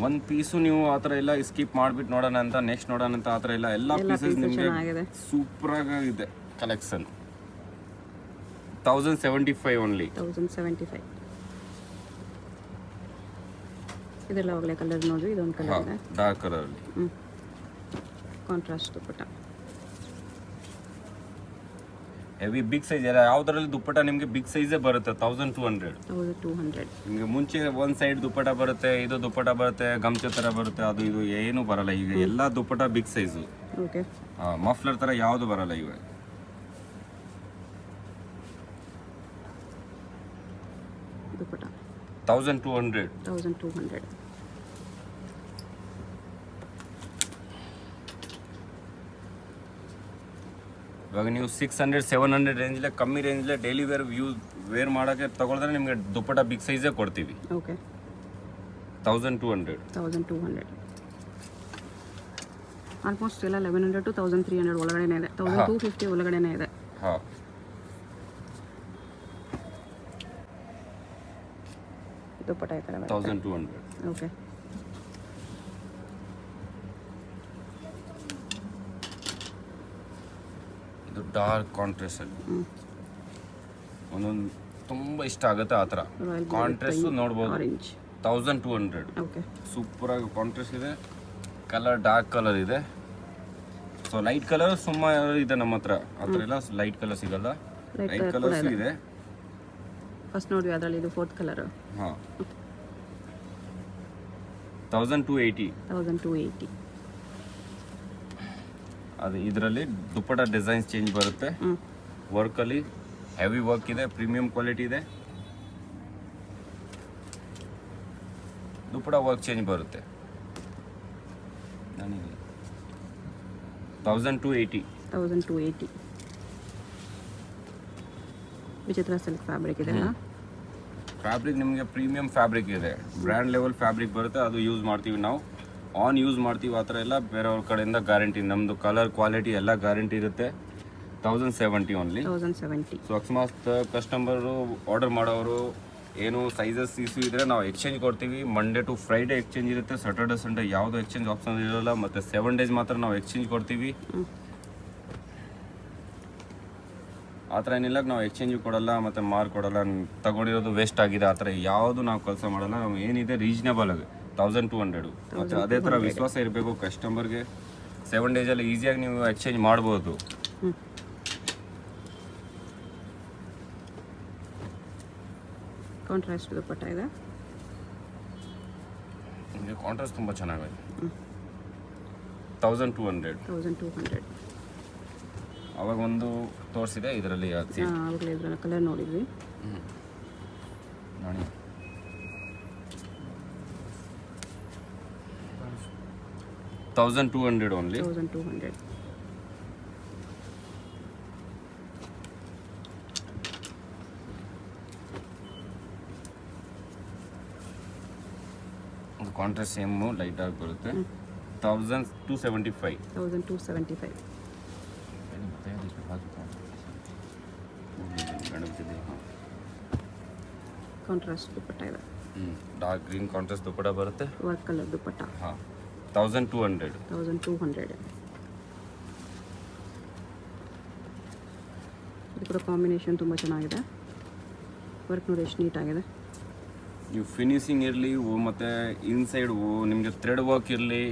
ಒಂದು ಪೀಸು ನೀವು ಆ ಥರ ಎಲ್ಲ ಸ್ಕಿಪ್ ಮಾಡಿಬಿಟ್ಟು ನೋಡೋಣ ಅಂತ ನೆಕ್ಸ್ಟ್ ನೋಡೋಣ ಅಂತ ಆ ಥರ ಎಲ್ಲ ಪೀಸಸ್ ನಿಮಗೆ ಚೆನ್ನಾಗಿದೆ. ಸೂಪರಾಗಿದೆ ಕಲೆಕ್ಷನ್. 1075 ಓನ್ಲಿ. 1075. ಇದೆಲ್ಲ ಒಳ್ಳೆ ಕಲರ್ ನೋಡಿ, ಇದೊಂದು ಕಲರ್ ಇದೆ ಡಾರ್ಕ್ ಕಲರಲ್ಲಿ. Contrast dupatta. Heavy big size ಎಲ್ಲ ಯಾವುದರಲ್ಲಿ ದುಪ್ಪಟ ನಿಮಗೆ ಬಿಗ್ ಸೈಜೇ ಬರುತ್ತೆ. 1200. 1200. ನಿಮಗೆ ಮುಂಚೆ ಒಂದು ಸೈಡ್ ದುಪ್ಪಟ ಬರುತ್ತೆ, ಇದು ದುಪ್ಪಟ ಬರುತ್ತೆ, ಗಮ್ಚೆ ಥರ ಬರುತ್ತೆ, ಅದು ಇದು ಏನೂ ಬರಲ್ಲ. ಈಗ ಎಲ್ಲ dupatta big size. Okay. Muffler ಥರ ಯಾವುದು ಬರಲ್ಲ ಇವಾಗ. ದುಪ್ಪಟ 1200. 1200. ಇವಾಗ ನೀವು 600 700 ರೇಂಜಲ್ಲೇ ಕಮ್ಮಿ ರೇಂಜಲ್ಲೇ ಡೈಲಿ ವೇರ್ ಮಾಡೋಕ್ಕೆ ತಗೊಳಿದ್ರೆ ನಿಮಗೆ ದುಪ್ಪಟ ಬಿಗ್ ಸೈಜೇ ಕೊಡ್ತೀವಿ. ಓಕೆ. 1200. 1200. ಆಲ್ಮೋಸ್ಟ್ ಎಲ್ಲ 1100 to 1300 ಒಳಗಡೆನೇ ಇದೆ. 1250 ಒಳಗಡೆನೇ ಇದೆ. ಹಾಂ. ದುಪ್ಪಟ ಈ ಥರ 1200. ಓಕೆ. ಇದು ಡಾರ್ಕ್ ಕಾಂಟ್ರಾಸ್ಟ್ ಅಲ್ಲಿ ಒಂದೊಂದು ತುಂಬ ಇಷ್ಟ ಆಗುತ್ತೆ ಆ ಥರ ಕಾಂಟ್ರಾಸ್ಟ್ ನೋಡ್ಬೋದು. ಆರೆಂಜ್ 1200. ಓಕೆ. ಸೂಪರಾಗಿ ಕಾಂಟ್ರಾಸ್ಟ್ ಇದೆ. ಕಲರ್ ಡಾರ್ಕ್ ಕಲರ್ ಇದೆ. ಸೊ ಲೈಟ್ ಕಲರ್ ಸುಮಾರು ಇದೆ ನಮ್ಮ ಹತ್ರ. ಆ ಥರ ಎಲ್ಲ ಲೈಟ್ ಕಲರ್ ಸಿಗಲ್ಲ, ಲೈಟ್ ಕಲರ್ಸ್ ಇದೆ. ಫಸ್ಟ್ ನೋಡಿ ಅದರಲ್ಲಿ ಇದು ಫೋರ್ತ್ ಕಲರ್. ಹಾಂ. 1280. 1280. ಅದು ಇದರಲ್ಲಿ ದುಪ್ಪಟ ಡಿಸೈನ್ಸ್ ಚೇಂಜ್ ಬರುತ್ತೆ. ವರ್ಕಲ್ಲಿ ಹೆವಿ ವರ್ಕ್ ಇದೆ, ಪ್ರೀಮಿಯಂ ಕ್ವಾಲಿಟಿ ಇದೆ. ದುಪ್ಪಟ ವರ್ಕ್ ಚೇಂಜ್ ಬರುತ್ತೆ. 1280. 1280. ವಿಚಿತ್ರ ಸಿಲ್ಕ್ ಫ್ಯಾಬ್ರಿಕ್ ಇದೆ. ಫ್ಯಾಬ್ರಿಕ್ ನಿಮಗೆ ಪ್ರೀಮಿಯಂ ಫ್ಯಾಬ್ರಿಕ್ ಇದೆ, ಬ್ರ್ಯಾಂಡ್ ಲೆವೆಲ್ ಫ್ಯಾಬ್ರಿಕ್ ಬರುತ್ತೆ. ಅದು ಯೂಸ್ ಮಾಡ್ತೀವಿ ನಾವು, ಆನ್ ಯೂಸ್ ಮಾಡ್ತೀವಿ. ಆ ಥರ ಎಲ್ಲ ಬೇರೆಯವ್ರ ಕಡೆಯಿಂದ ಗ್ಯಾರಂಟಿ, ನಮ್ಮದು ಕಲರ್ ಕ್ವಾಲಿಟಿ ಎಲ್ಲ ಗ್ಯಾರಂಟಿ ಇರುತ್ತೆ. 1070 ಓನ್ಲಿ. 1070. ಸೊ ಅಕಸ್ಮಾತ್ ಕಸ್ಟಮರು ಆರ್ಡರ್ ಮಾಡೋರು ಏನು ಸೈಜಸ್ ಇಶ್ಯೂ ಇದ್ದರೆ ನಾವು ಎಕ್ಸ್ಚೇಂಜ್ ಕೊಡ್ತೀವಿ. ಮಂಡೇ ಟು ಫ್ರೈಡೇ ಎಕ್ಸ್ಚೇಂಜ್ ಇರುತ್ತೆ. ಸ್ಯಾಟರ್ಡೆ ಸಂಡೇ ಯಾವುದೋ ಎಕ್ಸ್ಚೇಂಜ್ ಆಪ್ಷನ್ ಇರೋಲ್ಲ. ಮತ್ತು 7 ಡೇಸ್ ಮಾತ್ರ ನಾವು ಎಕ್ಸ್ಚೇಂಜ್ ಕೊಡ್ತೀವಿ. ಆ ಥರ ಏನಿಲ್ಲ ನಾವು ಎಕ್ಸ್ಚೇಂಜು ಕೊಡಲ್ಲ ಮತ್ತು ಮಾರ್ ಕೊಡಲ್ಲ. ತಗೊಂಡಿರೋದು ವೇಸ್ಟ್ ಆಗಿದೆ ಆ ಥರ ಯಾವುದು ನಾವು ಕೆಲಸ ಮಾಡಲ್ಲ. ನಾವು ಏನಿದೆ ರೀಸನೇಬಲ್ ಆಗಿ 1200. ಮತ್ತು ಅದೇ ಥರ ವಿಶ್ವಾಸ ಇರಬೇಕು ಕಸ್ಟಮರ್ಗೆ. 7 ಡೇಸಲ್ಲಿ ಈಸಿಯಾಗಿ ನೀವು ಎಕ್ಸ್ಚೇಂಜ್ ಮಾಡ್ಬೋದು. ಕಾಂಟ್ರಾಸ್ಟ್ ದುಪ್ಪಟ್ಟ ಇದೆ. ನಿಮಗೆ ಕಾಂಟ್ರಾಸ್ಟ್ ತುಂಬ ಚೆನ್ನಾಗಿದೆ. 1200. 1200. ಅವಾಗ ಒಂದು ತೋರಿಸಿದೆ ಇದರಲ್ಲಿ ಆವಾಗಲೇ ಇದರ ಕಲರ್ ನೋಡಿದ್ವಿ. ನೋಡಿ 1200 ಓನ್ಲಿ. 1200. ಕಾಂಟ್ರಾಸ್ಟ್ ಸೇಮು ಲೈಟ್ ಆಗಿ ಬರುತ್ತೆ. 1275. 1275. ಕಾಂಟ್ರಾಸ್ಟ್ ದುಪ್ಪಟ್ಟ ಇದೆ. ಡಾರ್ಕ್ ಗ್ರೀನ್ ಕಾಂಟ್ರಾಸ್ಟ್ ದುಪ್ಪಟ್ಟ ಬರುತ್ತೆ. ವರ್ಕ್ ಕಲರ್ ದುಪ್ಪಟ್ಟ. ಹಾಂ. 1200. 1200. ಇದು ಕೂಡ ಕಾಂಬಿನೇಷನ್ ತುಂಬ ಚೆನ್ನಾಗಿದೆ. ವರ್ಕ್ ನೋಡಿ ಎಷ್ಟು ನೀಟಾಗಿದೆ. ನೀವು ಫಿನಿಶಿಂಗ್ ಇರಲಿ ಮತ್ತು ಇನ್ಸೈಡ್ ನಿಮಗೆ ಥ್ರೆಡ್ ವರ್ಕ್ ಇರಲಿ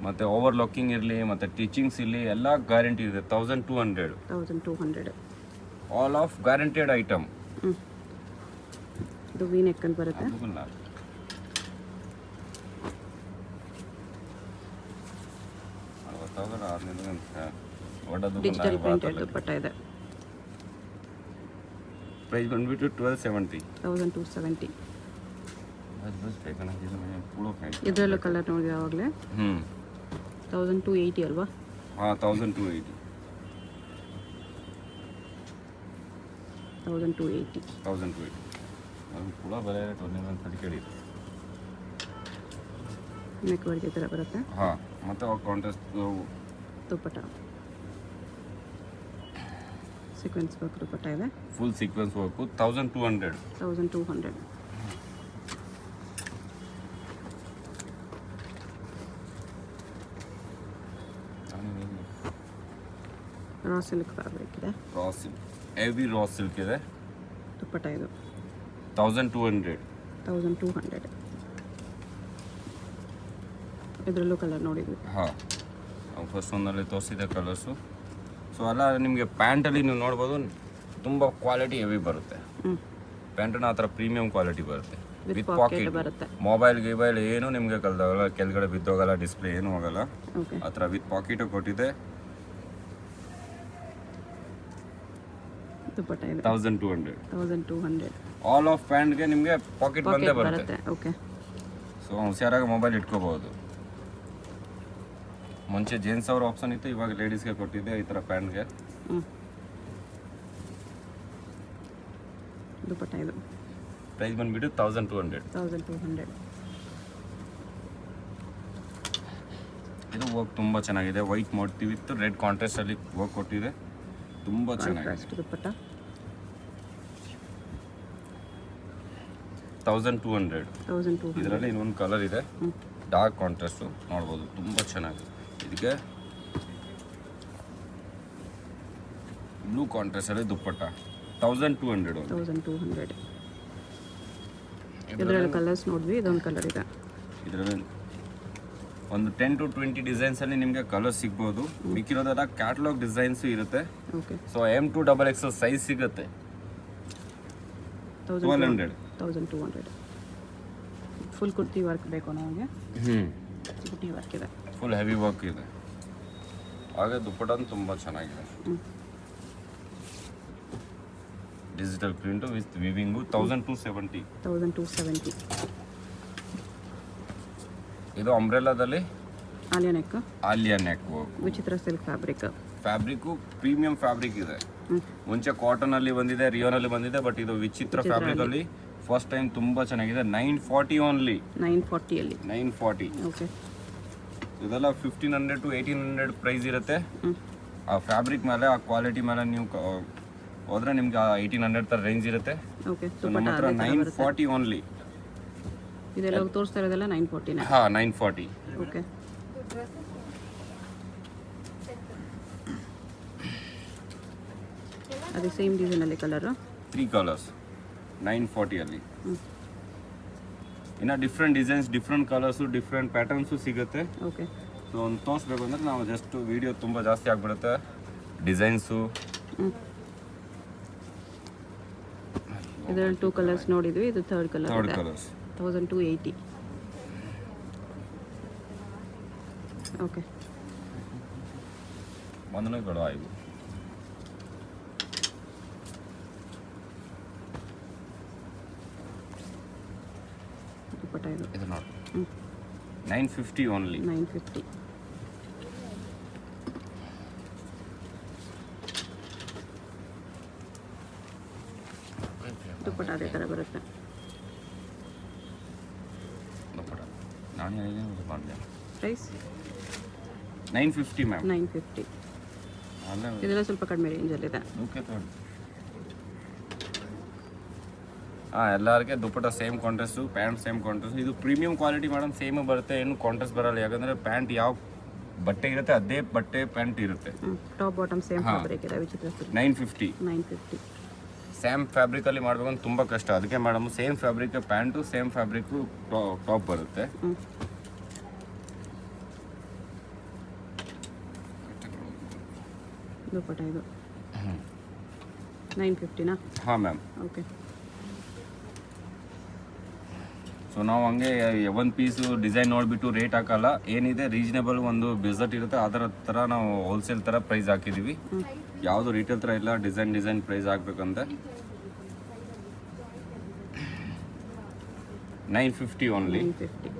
ಮತ್ತು ಓವರ್ ಲಾಕಿಂಗ್ ಇರಲಿ ಮತ್ತು ಟೀಚಿಂಗ್ಸ್ ಇರಲಿ ಎಲ್ಲ ಗ್ಯಾರಂಟಿ ಇದೆ. 1200. 1200. All of guaranteed item. ಇದು ವಿ ನೆಕ್ ಅಂತ ಬರುತ್ತೆ. ಡಿಜಿಟಲ್ ಪ್ರಿಂಟೆಡ್ ದುಪ್ಪಟ್ಟ ಇದೆ. ಪ್ರೈಸ್ ಬಂದ್ಬಿಟ್ಟು 1270. 1270. ಇದರಲ್ಲೂ ಕಲರ್ ನೋಡಿ ಯಾವಾಗಲೇ. 1280 ಅಲ್ವಾ? ಹಾಂ 1280. 1280. 1280. ಅದು ಕೂಡ ಬರೀ 2130 ಕೇಳಿದೆ. ನೆಕ್ ವರ್ಕ್ ಈ ಥರ ಬರುತ್ತೆ. ಹಾಂ, ಮತ್ತು contrast dupatta sequence work dupatta ಇದೆ. Full sequence work 1200. 1200. Raw silk fabric ಇದೆ. Raw silk, heavy raw silk ಇದೆ. ದುಪ್ಪಟ್ಟ ಇದು 1200. 1200. ಇದರಲ್ಲೂ ಕಲರ್ ನೋಡಿದ್ವಿ. ಹಾಂ, ಫಸ್ಟ್ ಒಂದಲ್ಲಿ ತೋರಿಸಿದೆ ಕಲರ್ಸು. ಸೊ ಅಲ್ಲ, ನಿಮಗೆ ಪ್ಯಾಂಟಲ್ಲಿ ನೀವು ನೋಡ್ಬೋದು ತುಂಬ ಕ್ವಾಲಿಟಿ ಹೆವಿ ಬರುತ್ತೆ. ಪ್ಯಾಂಟನ್ನ ಆ ಥರ ಪ್ರೀಮಿಯಂ ಕ್ವಾಲಿಟಿ ಬರುತ್ತೆ. ವಿತ್ ಪಾಕೆಟ್ ಬರುತ್ತೆ. ಮೊಬೈಲ್ ಗಿಬೈಲ್ ಏನು ನಿಮಗೆ ಕಲ್ದಾಗಲ್ಲ, ಕೆಳಗಡೆ ಬಿದ್ದೋಗಲ್ಲ, ಡಿಸ್ಪ್ಲೇ ಏನೂ ಹೋಗಲ್ಲ. ಓಕೆ, ಆ ಥರ ವಿತ್ ಪಾಕೆಟು ಕೊಟ್ಟಿದೆ. ದುಪ್ಪಟ್ಟ ಇದೆ 1200. 1200. ಆಲ್ ಆಫ್ ಪ್ಯಾಂಟ್ಗೆ ನಿಮಗೆ ಪಾಕೆಟ್ ಬಂದೇ ಬರುತ್ತೆ. ಬರುತ್ತೆ. ಓಕೆ, ಸೊ ಹುಷಾರಾಗಿ ಮೊಬೈಲ್ ಇಟ್ಕೋಬಹುದು. ಮುಂಚೆ ಜೆಂಟ್ಸ್ ಅವ್ರ ಆಪ್ಷನ್ ಇತ್ತು, ಇವಾಗ ಲೇಡೀಸ್ಗೆ ಕೊಟ್ಟಿದ್ದೆ ಈ ಥರ ಪ್ಯಾಂಟ್ಗೆ. ದುಪ್ಪಟ್ಟ ಇದು ಪ್ರೈಸ್ ಬಂದುಬಿಟ್ಟು 1200. 1200. ಇದು ವರ್ಕ್ ತುಂಬ ಚೆನ್ನಾಗಿದೆ. ವೈಟ್ ಮಾಡ್ತೀವಿ ವಿತ್ ರೆಡ್ ಕಾಂಟ್ರಾಸ್ಟಲ್ಲಿ ವರ್ಕ್ ಕೊಟ್ಟಿದೆ, ತುಂಬ ಚೆನ್ನಾಗಿದೆ. ದುಪ್ಪಟ್ಟ 1200. 1200. ಇದರಲ್ಲಿ ಇನ್ನೊಂದು ಕಲರ್ ಇದೆ, ಡಾರ್ಕ್ ಕಾಂಟ್ರಾಸ್ಟು ನೋಡ್ಬೋದು, ತುಂಬ ಚೆನ್ನಾಗಿದೆ. ಇದಕ್ಕೆ ಬ್ಲೂ ಕಾಂಟ್ರಾಸ್ಟಲ್ಲಿ ದುಪ್ಪಟ್ಟ 1200. 1200. ಇದರಲ್ಲಿ ಕಲರ್ಸ್ ನೋಡಿದ್ವಿ, ಇದೊಂದು ಕಲರ್ ಇದೆ. ಇದರಲ್ಲಿ ಒಂದು 10 to 20 ಡಿಸೈನ್ಸಲ್ಲಿ ನಿಮಗೆ ಕಲರ್ ಸಿಗ್ಬೋದು. ಮಿಕ್ಕಿರೋದೆಲ್ಲ ಕ್ಯಾಟಲಾಗ್ ಡಿಸೈನ್ಸು ಇರುತ್ತೆ. ಓಕೆ, ಸೊ M2XXL ಸೈಜ್ ಸಿಗುತ್ತೆ. 1200. 1200. ಫುಲ್ ಕುರ್ತಿ ವರ್ಕ್ ಬೇಕು ನಮಗೆ. ಕುರ್ತಿ ವರ್ಕ್ ಇದೆ, ಫುಲ್ ಹೆವಿ ವರ್ಕ್ ಇದೆ. ಹಾಗೆ ದುಪ್ಪಟ್ಟ ತುಂಬ ಚೆನ್ನಾಗಿದೆ. Digital print with weaving 1270. 1270. ಇದು ಅಂಬ್ರೆಲಾದಲ್ಲಿ ಆಲಿಯಾ ನೆಕ್ ವರ್ಕ್, ವಿಚಿತ್ರ ಸಿಲ್ಕ್ ಫ್ಯಾಬ್ರಿಕ್ಕು ಪ್ರೀಮಿಯಂ ಫ್ಯಾಬ್ರಿಕ್ ಇದೆ. ಮುಂಚೆ ಕಾಟನ್ ಅಲ್ಲಿ ಬಂದಿದೆ, ರಿಯೋನಲ್ಲಿ ಬಂದಿದೆ, ಬಟ್ ಇದು ವಿಚಿತ್ರ ಫ್ಯಾಬ್ರಿಕ್ ಅಲ್ಲಿ ಫಸ್ಟ್ ಟೈಮ್ ತುಂಬ ಚೆನ್ನಾಗಿದೆ. 940 ಓನ್ಲಿ. 940 ಅಲ್ಲಿ 940. ಓಕೆ, ಇದೆಲ್ಲ 1500 to 1800 ಪ್ರೈಸ್ ಇರುತ್ತೆ. ಆ ಫ್ಯಾಬ್ರಿಕ್ ಮೇಲೆ, ಆ ಕ್ವಾಲಿಟಿ ಮೇಲೆ ನೀವು ಹೋದ್ರೆ ನಿಮ್ಗೆ 1800 ಥರ ರೇಂಜ್ ಇರುತ್ತೆ. ಓಕೆ, ಸೊ ನಮ್ಮ ಹತ್ರ 940 ಓನ್ಲಿ. ಇದೆಲ್ಲ ತೋರಿಸ್ತಾ ಇರೋದೆಲ್ಲ 940. ಹಾಂ, 940. ಓಕೆ, ಅದೇ ಸೇಮ್ ಡಿಸೈನ್ ಅಲ್ಲಿ ಕಲರ್ 3 ಕಲರ್ಸ್ 940 ಅಲ್ಲಿ. ಇನ್ನು different designs, different colours, different patterns ಸಿಗುತ್ತೆ. ಓಕೆ, ಸೊ ಒಂದು ತೋರಿಸ್ಬೇಕು ಅಂದರೆ ನಾವು ಜಸ್ಟ್ ವಿಡಿಯೋ ತುಂಬ ಜಾಸ್ತಿ ಆಗಿಬಿಡುತ್ತೆ. ಡಿಸೈನ್ಸು ಇದರಲ್ಲಿ 2 ಕಲರ್ಸ್ ನೋಡಿದ್ವಿ, ಇದು ಥರ್ಡ್ ಥರ್ಡ್ ಕಲರ್ಸ್ 1280. ಓಕೆ, ಒಂದನೇಗಳು ಆಯಿತು. ದುಪ್ಪಟ್ಟ ಇದು ನೋಡಿ 950 ಓನ್ಲಿ. 950. ದುಪ್ಪಟ್ಟ ಅದೇ ಥರ ಬರುತ್ತೆ. ನಾನು ಮಾಡಿದೆ ಪ್ರೈಸ್ 950 ಮ್ಯಾಮ್. 950. ಅಲ್ಲೇ ಇದೆಲ್ಲ ಸ್ವಲ್ಪ ಕಡಿಮೆ ರೇಂಜಲ್ಲಿದೆ. ಓಕೆ ತಗೊಳ್ಳಿ. ಹಾಂ, ಎಲ್ಲರಿಗೆ dupatta same contrast, pant same contrast. ಇದು ಪ್ರೀಮಿಯಂ ಕ್ವಾಲಿಟಿ ಮೇಡಮ್, ಸೇಮ್ ಬರುತ್ತೆ, ಏನು ಕಾಂಟ್ರಾಸ್ಟ್ ಬರಲ್ಲ. ಯಾಕಂದರೆ ಪ್ಯಾಂಟ್ ಯಾವ ಬಟ್ಟೆ ಇರುತ್ತೆ ಅದೇ ಬಟ್ಟೆ ಪ್ಯಾಂಟ್ ಇರುತ್ತೆ. ಟಾಪ್ ಬಾಟಮ್ ಸೇಮ್ ಫ್ಯಾಬ್ರಿಕ್ ಇದೆ. ವಿಚಿತ್ರ 950. 950. ಸೇಮ್ ಫ್ಯಾಬ್ರಿಕಲ್ಲಿ ಮಾಡಬೇಕಂತ ತುಂಬ ಕಷ್ಟ. ಅದಕ್ಕೆ madam same fabric pant, same fabric top ಬರುತ್ತೆ. ದುಪ್ಪಟ್ಟ ಇದು 950ನಾ? ಹಾಂ ಮ್ಯಾಮ್. ಓಕೆ, ಸೊ ನಾವು ಹಂಗೆ ಒಂದು ಪೀಸು ಡಿಸೈನ್ ನೋಡಿಬಿಟ್ಟು ರೇಟ್ ಹಾಕಲ್ಲ. ಏನಿದೆ ರೀಸನೇಬಲ್ ಒಂದು ಬಜೆಟ್ ಇರುತ್ತೆ, ಅದರ ಥರ ನಾವು ಹೋಲ್ಸೇಲ್ ಥರ ಪ್ರೈಸ್ ಹಾಕಿದ್ದೀವಿ. ಯಾವುದು ರಿಟೇಲ್ ಥರ ಇಲ್ಲ, ಡಿಸೈನ್ ಪ್ರೈಸ್ ಹಾಕ್ಬೇಕಂತ. 950 ಓನ್ಲಿ. 950.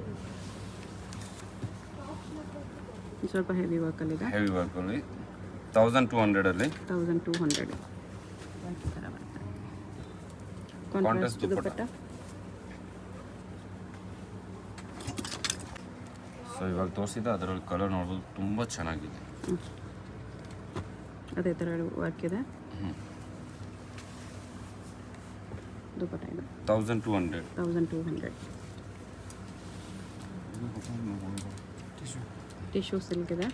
ಸ್ವಲ್ಪ ಹೆವಿ ವರ್ಕಲ್ಲಿದೆ. ಹೆವಿ ವರ್ಕಲ್ಲಿ 1200 ಅಲ್ಲಿ 1200. ಕಾಂಟ್ರಾಸ್ಟ್ ದುಪ್ಪಟ್ಟ ಸೊ ಇವಾಗ ತೋರಿಸಿದ ಅದರಲ್ಲಿ ಕಲರ್ ನೋಡ್ಬೋದು ತುಂಬ ಚೆನ್ನಾಗಿದೆ. ಅದೇ ಥರ ವರ್ಕ್ ಇದೆ. ದುಪಟ್ಟ ಇದೆ 1200. 1200. ಟಿಶ್ಯೂ ಸಿಲ್ಕ್ ಇದೆ.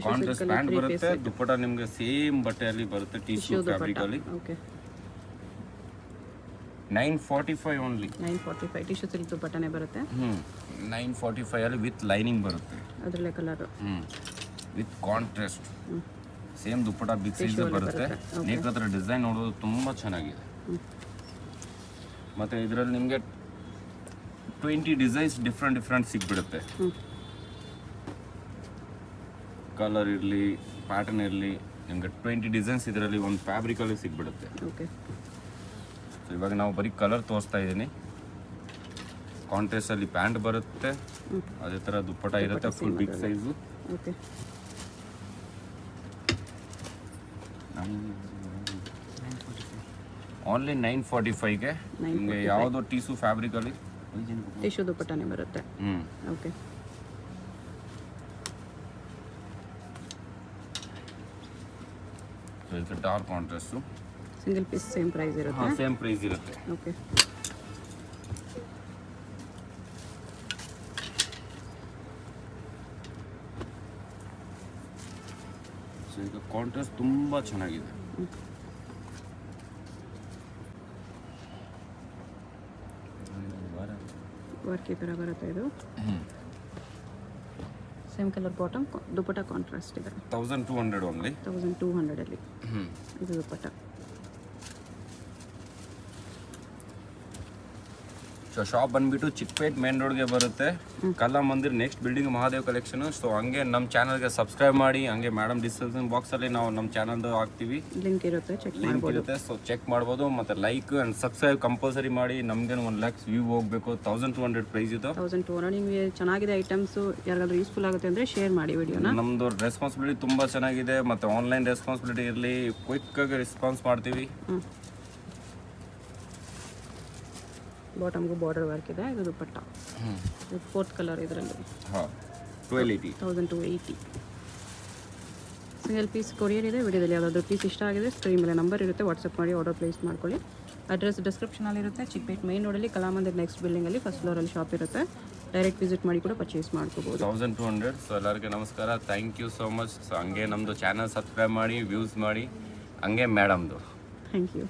ಕಾಂಟ್ರಾಸ್ಟ್ ಪ್ಯಾಂಟ್ ಬರುತ್ತೆ, ದುಪಟ್ಟ ನಿಮಗೆ ಸೇಮ್ ಬಟ್ಟೆಯಲ್ಲಿ ಬರುತ್ತೆ, ಟಿಶ್ಯೂ ಫ್ಯಾಬ್ರಿಕ್ ಅಲ್ಲಿ. Okay 945 only. 945 ಟಿಶ್ಯೂ ಸಿಲ್ಕ್ ದುಪಟ್ಟನೇ ಬರುತ್ತೆ. 945 ಅಲ್ಲಿ ವಿತ್ ಲೈನಿಂಗ್ ಬರುತ್ತೆ. ಅದರಲ್ಲೇ colour with contrast same dupatta big size ಬರುತ್ತೆ. ನೆಕ್ ಹತ್ರ ಡಿಸೈನ್ ನೋಡೋದು ತುಂಬ ಚೆನ್ನಾಗಿದೆ. ಮತ್ತು ಇದರಲ್ಲಿ ನಿಮಗೆ 20 ಡಿಸೈನ್ಸ್ ಡಿಫ್ರೆಂಟ್ ಸಿಗ್ಬಿಡುತ್ತೆ. ಕಲರ್ ಇರಲಿ ಪ್ಯಾಟರ್ನ್ ಇರಲಿ ನಿಮಗೆ 20 ಡಿಸೈನ್ಸ್ ಇದರಲ್ಲಿ ಒಂದು ಫ್ಯಾಬ್ರಿಕಲ್ಲಿ ಸಿಗ್ಬಿಡುತ್ತೆ. ಓಕೆ ಸೊ ಇವಾಗ ನಾವು ಬರೀ ಕಲರ್ ತೋರಿಸ್ತಾ ಇದ್ದೀನಿ. ಕಾಂಟ್ರಾಸ್ಟಲ್ಲಿ ಪ್ಯಾಂಟ್ ಬರುತ್ತೆ, ಅದೇ ಥರ ದುಪ್ಪಟ್ಟ ಇರುತ್ತೆ, full big size. Okay only 945ಗೆ ನಿಮಗೆ ಯಾವುದೋ ಟೀಸು ಫ್ಯಾಬ್ರಿಕಲ್ಲಿ ಟಿಶ್ಯೂ ದುಪಟ್ಟನೇ ಬರುತ್ತೆ. ಓಕೆ ಇದಕ್ಕೆ dark contrast single piece same price ಇರುತ್ತೆ. ಸೇಮ್ ಪ್ರೈಸ್ ಇರುತ್ತೆ. ಓಕೆ ಸೊ ಈಗ ಕಾಂಟ್ರಾಸ್ಟ್ ತುಂಬ ಚೆನ್ನಾಗಿದೆ. ವರ್ಕ್ ಈ ಥರ ಬರುತ್ತೆ. ಇದು same colour bottom, dupatta contrast ಇದೆ. 1200 ಓನ್ಲಿ. 1200 ಅಲ್ಲಿ ಇದು ದುಪಟ್ಟ. ಸೊ ಶಾಪ್ ಬಂದ್ಬಿಟ್ಟು ಚಿಕ್ಕಪೇಟ್ ಮೇನ್ ರೋಡ್ಗೆ ಬರುತ್ತೆ, Kala Mandir next building Mahadev collection. So ಹಂಗೆ ನಮ್ಮ ಚಾನಲ್ಗೆ ಸಬ್ಸ್ಕ್ರೈಬ್ ಮಾಡಿ, ಹಂಗೆ ಮೇಡಮ್ ಡಿಸ್ಕ್ರಿಪ್ಷನ್ ಬಾಕ್ಸಲ್ಲಿ ನಾವು ನಮ್ಮ ಚಾನಲ್ದು ಹಾಕ್ತೀವಿ, ಲಿಂಕ್ ಇರುತ್ತೆ, ಚೆಕ್ ಲಿಂಕ್ ಇರುತ್ತೆ. ಸೊ ಚೆಕ್ ಮಾಡ್ಬೋದು. ಮತ್ತು ಲೈಕ್ ಆ್ಯಂಡ್ ಸಬ್ಸ್ಕ್ರೈಬ್ ಕಂಪಲ್ಸರಿ ಮಾಡಿ. ನಮಗೇನು 1 lakhs ವ್ಯೂ ಹೋಗಬೇಕು. 1200 ಪ್ರೈಸ್ ಇದು. 1200 ನಿಮಗೆ ಚೆನ್ನಾಗಿದೆ ಐಟಮ್ಸು. ಯಾರಿಗಾದ್ರೂ ಯೂಸ್ಫುಲ್ ಆಗುತ್ತೆ ಅಂದರೆ ಶೇರ್ ಮಾಡಿ ವಿಡಿಯೋನ. ನಮ್ಮದು ರೆಸ್ಪಾನ್ಸಿಬಿಲಿಟಿ ತುಂಬ ಚೆನ್ನಾಗಿದೆ, ಮತ್ತು ಆನ್ಲೈನ್ ರೆಸ್ಪಾನ್ಸಿಬಿಲಿಟಿ ಇರಲಿ, ಕ್ವಿಕ್ಕಾಗಿ ರೆಸ್ಪಾನ್ಸ್ ಮಾಡ್ತೀವಿ. ಬಾಟಮ್ಗೂ ಬಾರ್ಡರ್ ವರ್ಕ್ ಇದೆ. ಇದು ದುಪಟ್ಟ. ಇದು 4th ಕಲರ್ ಇದರಲ್ಲಿ. ಹಾಂ 1280. 1280. ಸಿಂಗಲ್ ಪೀಸ್ ಕೊರಿಯರ್ ಇದೆ. ವಿಡಿಯೋದಲ್ಲಿ ಯಾವುದಾದ್ರೂ ಪೀಸ್ ಇಷ್ಟ ಆಗಿದೆ ಸ್ಕ್ರೀನ್ ಮೇಲೆ ನಂಬರ್ ಇರುತ್ತೆ, ವಾಟ್ಸಪ್ ಮಾಡಿ ಆರ್ಡರ್ ಪ್ಲೇಸ್ ಮಾಡ್ಕೊಳ್ಳಿ. ಅಡ್ರೆಸ್ ಡಿಸ್ಕ್ರಿಪ್ಷನಲ್ಲಿ ಇರುತ್ತೆ. ಚಿಕ್ಕಪೇಟ್ ಮೈನ್ ರೋಡಲ್ಲಿ ಕಲಾಮಂದಿರ್ ನೆಕ್ಸ್ಟ್ ಬಿಲ್ಡಿಂಗಲ್ಲಿ ಫಸ್ಟ್ ಫ್ಲೋರಲ್ಲಿ ಶಾಪ್ ಇರುತ್ತೆ. ಡೈರೆಕ್ಟ್ ವಿಸಿಟ್ ಮಾಡಿ ಕೂಡ ಪರ್ಚೇಸ್ ಮಾಡ್ಕೋಬೋದು. 1200. ಸೊ ಎಲ್ಲರಿಗೂ ನಮಸ್ಕಾರ, thank you so much. So ಹಂಗೆ ನಮ್ಮದು ಚಾನಲ್ ಸಬ್ಸ್ಕ್ರೈಬ್ ಮಾಡಿ, ವ್ಯೂಸ್ ಮಾಡಿ, ಹಂಗೆ ಮೇಡಮ್ದು ಥ್ಯಾಂಕ್ ಯು.